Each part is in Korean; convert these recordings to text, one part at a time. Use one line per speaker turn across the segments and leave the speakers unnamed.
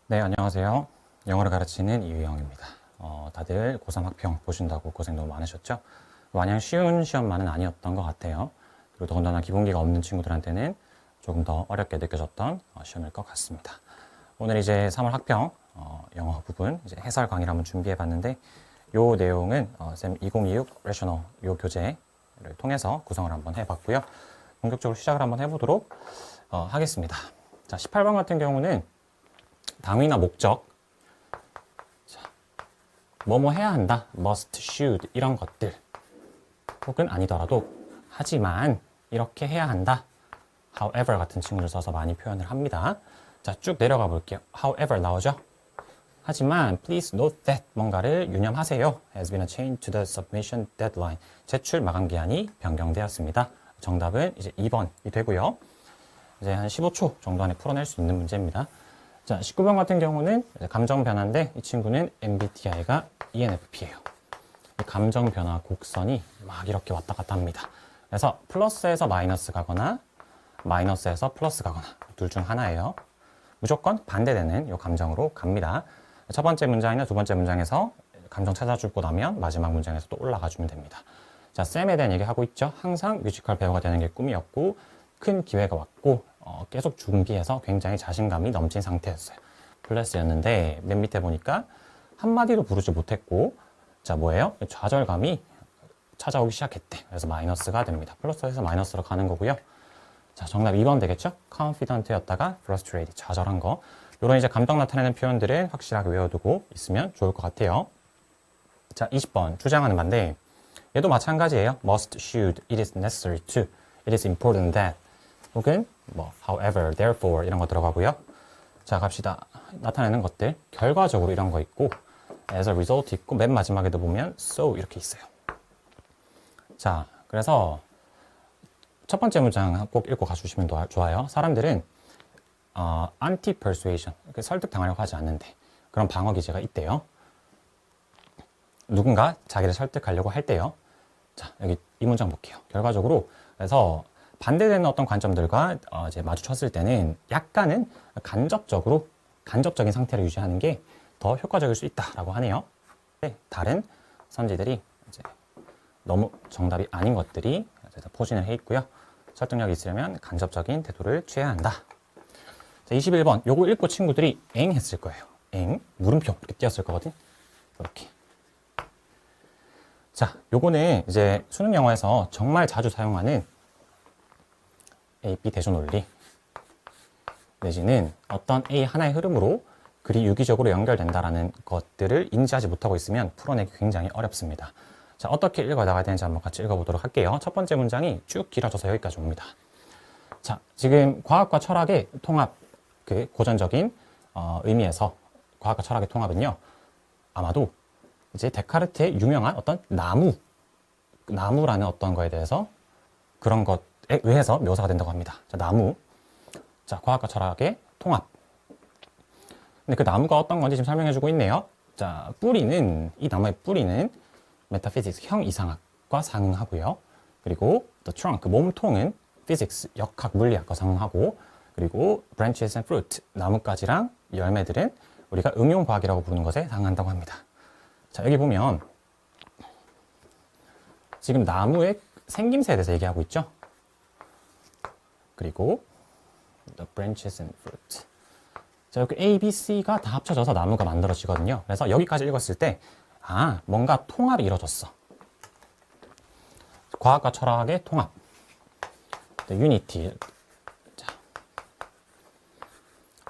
네, 안녕하세요. 영어를 가르치는 이유영입니다. 다들 고3 학평 보신다고 고생 너무 많으셨죠? 마냥 쉬운 시험만은 아니었던 것 같아요. 그리고 더군다나 기본기가 없는 친구들한테는 조금 더 어렵게 느껴졌던 시험일 것 같습니다. 오늘 이제 3월 학평 영어 부분 이제 해설 강의를 한번 준비해 봤는데 요 내용은 쌤 2026 레셔널 요 교재를 통해서 구성을 한번 해봤고요. 본격적으로 시작을 한번 해보도록 하겠습니다. 자, 18번 같은 경우는 당위나 목적, 자, 뭐뭐 해야 한다, must, should 이런 것들 혹은 아니더라도 하지만 이렇게 해야 한다, however 같은 친구를 써서 많이 표현을 합니다. 자, 쭉 내려가 볼게요. however 나오죠? 하지만 please note that 뭔가를 유념하세요. has been a change to the submission deadline. 제출 마감 기한이 변경되었습니다. 정답은 이제 2번이 되고요. 이제 한 15초 정도 안에 풀어낼 수 있는 문제입니다. 자, 19번 같은 경우는 감정 변화인데 이 친구는 MBTI가 ENFP예요. 감정 변화 곡선이 막 이렇게 왔다 갔다 합니다. 그래서 플러스에서 마이너스 가거나 마이너스에서 플러스 가거나 둘 중 하나예요. 무조건 반대되는 이 감정으로 갑니다. 첫 번째 문장이나 두 번째 문장에서 감정 찾아주고 나면 마지막 문장에서 또 올라가 주면 됩니다. 자, 쌤에 대한 얘기 하고 있죠. 항상 뮤지컬 배우가 되는 게 꿈이었고 큰 기회가 왔고 계속 준비해서 굉장히 자신감이 넘친 상태였어요. 클래스였는데 맨 밑에 보니까 한마디도 부르지 못했고 자, 뭐예요? 좌절감이 찾아오기 시작했대. 그래서 마이너스가 됩니다. 플러스에서 마이너스로 가는 거고요. 자, 정답 2번 되겠죠? confident였다가 frustrated, 좌절한 거. 이런 이제 감정 나타내는 표현들은 확실하게 외워두고 있으면 좋을 것 같아요. 자, 20번 주장하는 반대. 얘도 마찬가지예요. must, should, it is necessary to, it is important that 혹은 뭐 however, therefore 이런 거 들어가고요. 자, 갑시다. 나타내는 것들 결과적으로 이런 거 있고 as a result 있고 맨 마지막에도 보면 so 이렇게 있어요. 자, 그래서 첫 번째 문장 꼭 읽고 가주시면 좋아요. 사람들은 anti-persuasion, 설득 당하려고 하지 않는데 그런 방어 기제가 있대요. 누군가 자기를 설득하려고 할 때요. 자, 여기 이 문장 볼게요. 결과적으로 그래서 반대되는 어떤 관점들과 이제 마주쳤을 때는 약간은 간접적인 상태를 유지하는 게 더 효과적일 수 있다라고 하네요. 다른 선지들이 이제 너무 정답이 아닌 것들이 포진을 해 있고요. 설득력이 있으려면 간접적인 태도를 취해야 한다. 자, 21번 요거 읽고 친구들이 엥 했을 거예요. 엥 물음표 이렇게 띄었을 거거든. 이렇게. 자, 요거는 이제 수능 영어에서 정말 자주 사용하는 A, B 대조 논리 내지는 어떤 A 하나의 흐름으로 글이 유기적으로 연결된다라는 것들을 인지하지 못하고 있으면 풀어내기 굉장히 어렵습니다. 자, 어떻게 읽어나가야 되는지 한번 같이 읽어보도록 할게요. 첫 번째 문장이 쭉 길어져서 여기까지 옵니다. 자, 지금 과학과 철학의 통합, 그 고전적인 의미에서 과학과 철학의 통합은요, 아마도 이제 데카르트의 유명한 어떤 나무라는 어떤 거에 대해서 그런 것에 의해서 묘사가 된다고 합니다. 자, 나무. 자, 과학과 철학의 통합. 근데 그 나무가 어떤 건지 지금 설명해주고 있네요. 자, 이 나무의 뿌리는 메타피직스, 형이상학과 상응하고요. 그리고 the trunk, 몸통은 physics, 역학, 물리학과 상응하고, 그리고 branches and fruit, 나뭇가지랑 열매들은 우리가 응용과학이라고 부르는 것에 상응한다고 합니다. 자, 여기 보면 지금 나무의 생김새에 대해서 얘기하고 있죠. 그리고 the branches and fruit. 자, 이렇게 A, B, C가 다 합쳐져서 나무가 만들어지거든요. 그래서 여기까지 읽었을 때 뭔가 통합이 이루어졌어. 과학과 철학의 통합. 유니티. 자,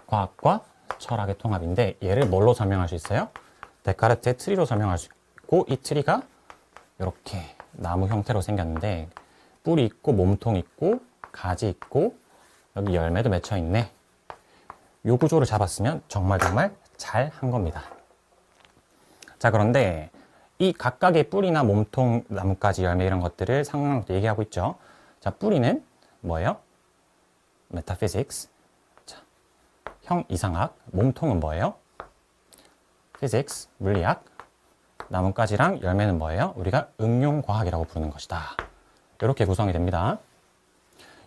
과학과 철학의 통합인데 얘를 뭘로 설명할 수 있어요? 데카르트의 트리로 설명할 수 있고 이 트리가 이렇게 나무 형태로 생겼는데 뿌리 있고 몸통 있고 가지 있고 여기 열매도 맺혀 있네. 요 구조를 잡았으면 정말 잘 한 겁니다. 자, 그런데 이 각각의 뿌리나 몸통, 나뭇가지, 열매 이런 것들을 상황도 얘기하고 있죠. 자, 뿌리는 뭐예요? metaphysics. 자, 형이상학. 몸통은 뭐예요? physics, 물리학. 나뭇가지랑 열매는 뭐예요? 우리가 응용과학이라고 부르는 것이다. 이렇게 구성이 됩니다.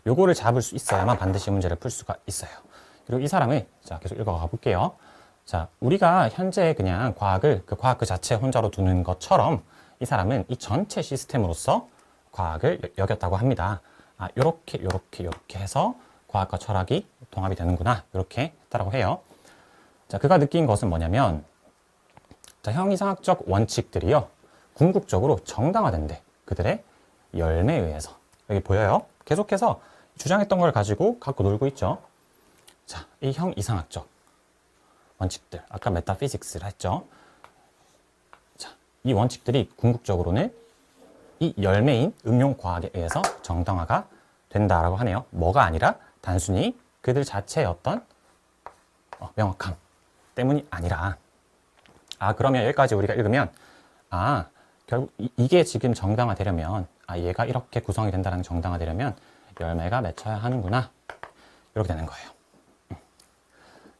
요거를 잡을 수 있어야만 반드시 문제를 풀 수가 있어요. 그리고 이 사람을 자, 계속 읽어가 볼게요. 자, 우리가 현재 그냥 과학을 그 과학 그 자체 혼자로 두는 것처럼 이 사람은 이 전체 시스템으로서 과학을 여겼다고 합니다. 아, 요렇게 해서 과학과 철학이 통합이 되는구나. 이렇게 했다고 해요. 자, 그가 느낀 것은 뭐냐면, 자, 형이상학적 원칙들이요, 궁극적으로 정당화된대. 그들의 열매에 의해서. 여기 보여요? 계속해서 주장했던 걸 가지고 갖고 놀고 있죠. 자, 이 형이상학적 원칙들. 아까 메타피직스를 했죠. 자, 이 원칙들이 궁극적으로는 이 열매인 응용과학에 의해서 정당화가 된다라고 하네요. 뭐가 아니라 단순히 그들 자체의 어떤 명확함 때문이 아니라. 아, 그러면 여기까지 우리가 읽으면, 아, 결국 이게 지금 정당화되려면, 아, 얘가 이렇게 구성이 된다는 정당화되려면 열매가 맺혀야 하는구나. 이렇게 되는 거예요.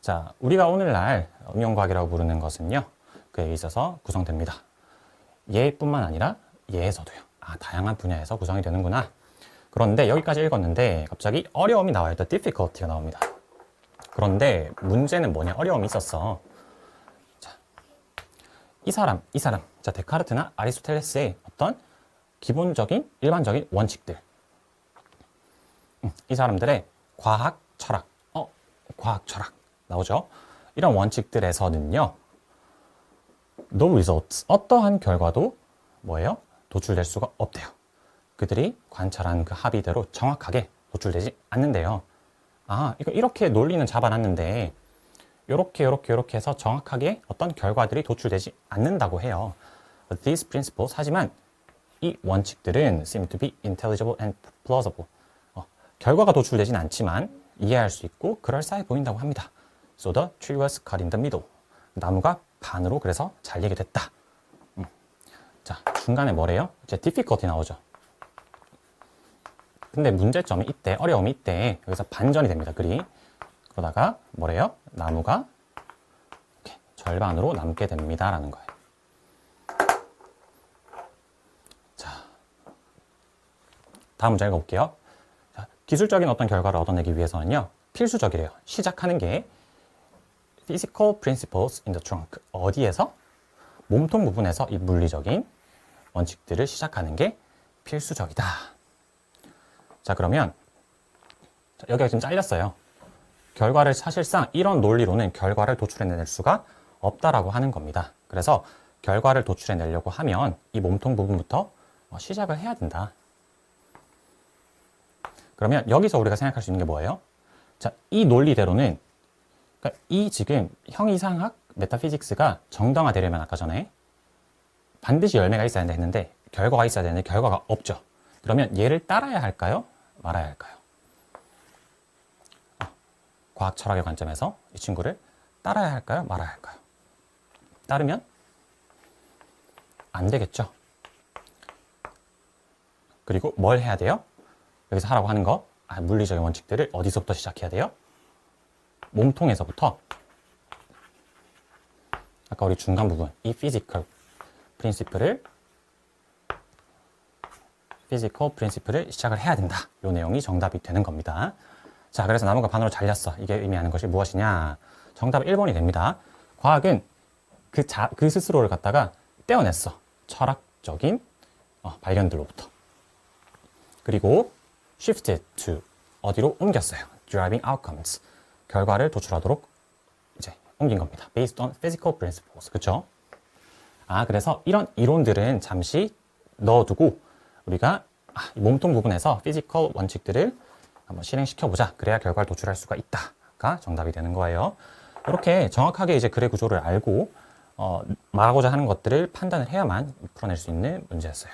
자, 우리가 오늘날 응용과학이라고 부르는 것은요, 그에 있어서 구성됩니다. 얘뿐만 아니라 얘에서도요. 아, 다양한 분야에서 구성이 되는구나. 그런데 여기까지 읽었는데 갑자기 어려움이 나와요. The difficulty가 나옵니다. 그런데 문제는 뭐냐? 어려움이 있었어. 자, 이 사람. 자, 데카르트나 아리스토텔레스의 어떤 기본적인 일반적인 원칙들. 이 사람들의 과학 철학. 과학 철학 나오죠? 이런 원칙들에서는요, no results, 어떠한 결과도 뭐예요? 도출될 수가 없대요. 그들이 관찰한 그 합의대로 정확하게 도출되지 않는데요. 아, 이거 이렇게 논리는 잡아놨는데 요렇게 해서 정확하게 어떤 결과들이 도출되지 않는다고 해요. These principles, 하지만 이 원칙들은 seem to be intelligible and plausible. 결과가 도출되진 않지만 이해할 수 있고 그럴싸해 보인다고 합니다. So the tree was cut in the middle. 나무가 반으로 그래서 잘리게 됐다. 자, 중간에 뭐래요? 이제 difficulty 나오죠. 근데 문제점이 이때, 어려움이 이때 여기서 반전이 됩니다. 글이. 그러다가 뭐래요? 나무가 이렇게 절반으로 남게 됩니다. 라는 거예요. 자, 다음 문제 읽어볼게요. 자, 기술적인 어떤 결과를 얻어내기 위해서는요, 필수적이래요. 시작하는 게 physical principles in the trunk. 어디에서? 몸통 부분에서 이 물리적인 원칙들을 시작하는 게 필수적이다. 자, 그러면 여기가 지금 잘렸어요. 결과를 사실상 이런 논리로는 결과를 도출해낼 수가 없다라고 하는 겁니다. 그래서 결과를 도출해내려고 하면 이 몸통 부분부터 시작을 해야 된다. 그러면 여기서 우리가 생각할 수 있는 게 뭐예요? 자, 이 논리대로는, 그러니까 이 지금 형이상학 메타피직스가 정당화되려면 아까 전에 반드시 열매가 있어야 된다 했는데 결과가 있어야 되는데 결과가 없죠. 그러면 얘를 따라야 할까요? 말아야 할까요? 과학 철학의 관점에서 이 친구를 따라야 할까요? 말아야 할까요? 따르면 안 되겠죠. 그리고 뭘 해야 돼요? 여기서 하라고 하는 거, 물리적인 원칙들을 어디서부터 시작해야 돼요? 몸통에서부터. 아까 우리 중간 부분, 이 physical principle을 시작을 해야 된다. 이 내용이 정답이 되는 겁니다. 자, 그래서 나무가 반으로 잘렸어. 이게 의미하는 것이 무엇이냐? 정답 1번이 됩니다. 과학은 그 스스로를 갖다가 떼어냈어. 철학적인 발견들로부터. 그리고 shifted to, 어디로 옮겼어요? driving outcomes, 결과를 도출하도록 이제 옮긴 겁니다. based on physical principles. 그쵸? 그래서 이런 이론들은 잠시 넣어두고 우리가 이 몸통 부분에서 피지컬 원칙들을 한번 실행시켜보자. 그래야 결과를 도출할 수가 있다가 정답이 되는 거예요. 이렇게 정확하게 이제 글의 구조를 알고 말하고자 하는 것들을 판단을 해야만 풀어낼 수 있는 문제였어요.